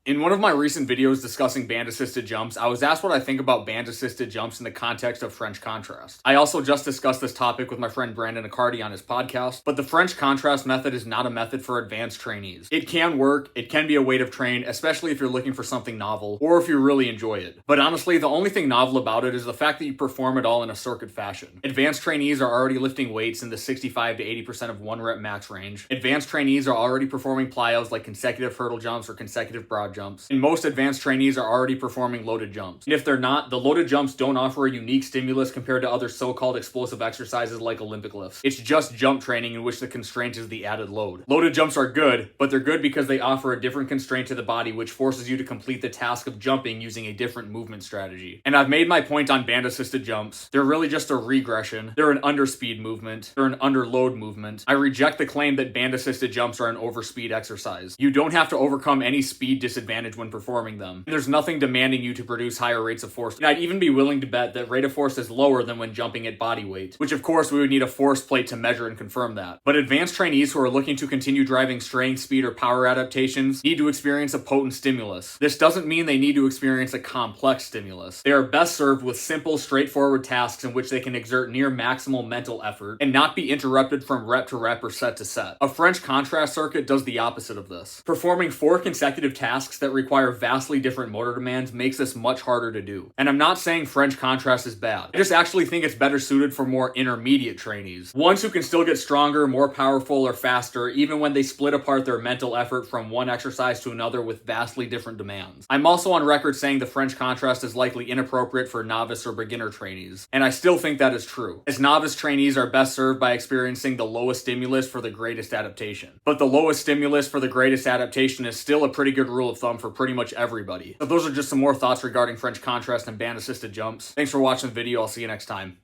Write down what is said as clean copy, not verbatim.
In one of my recent videos discussing band-assisted jumps, I was asked what I think about band-assisted jumps in the context of French contrast. I also just discussed this topic with my friend Brandon Accardi on his podcast, but the French contrast method is not a method for advanced trainees. It can work, it can be a way to train, especially if you're looking for something novel, or if you really enjoy it. But honestly, the only thing novel about it is the fact that you perform it all in a circuit fashion. Advanced trainees are already lifting weights in the 65 to 80% of 1 rep max range. Advanced trainees are already performing plyos like consecutive hurdle jumps or consecutive broad jumps. And most advanced trainees are already performing loaded jumps. And if they're not, the loaded jumps don't offer a unique stimulus compared to other so-called explosive exercises like Olympic lifts. It's just jump training in which the constraint is the added load. Loaded jumps are good, but they're good because they offer a different constraint to the body which forces you to complete the task of jumping using a different movement strategy. And I've made my point on band-assisted jumps. They're really just a regression. They're an underspeed movement. They're an underload movement. I reject the claim that band-assisted jumps are an overspeed exercise. You don't have to overcome any speed disadvantage when performing them. There's nothing demanding you to produce higher rates of force. And I'd even be willing to bet that rate of force is lower than when jumping at body weight, which of course we would need a force plate to measure and confirm that. But advanced trainees who are looking to continue driving strength, speed, or power adaptations need to experience a potent stimulus. This doesn't mean they need to experience a complex stimulus. They are best served with simple, straightforward tasks in which they can exert near maximal mental effort and not be interrupted from rep to rep or set to set. A French contrast circuit does the opposite of this. Performing 4 consecutive tasks that require vastly different motor demands makes this much harder to do. And I'm not saying French contrast is bad. I just actually think it's better suited for more intermediate trainees. Ones who can still get stronger, more powerful, or faster even when they split apart their mental effort from one exercise to another with vastly different demands. I'm also on record saying the French contrast is likely inappropriate for novice or beginner trainees. And I still think that is true, as novice trainees are best served by experiencing the lowest stimulus for the greatest adaptation. But the lowest stimulus for the greatest adaptation is still a pretty good rule of thumb for pretty much everybody. So those are just some more thoughts regarding French contrast and band-assisted jumps. Thanks for watching the video. I'll see you next time.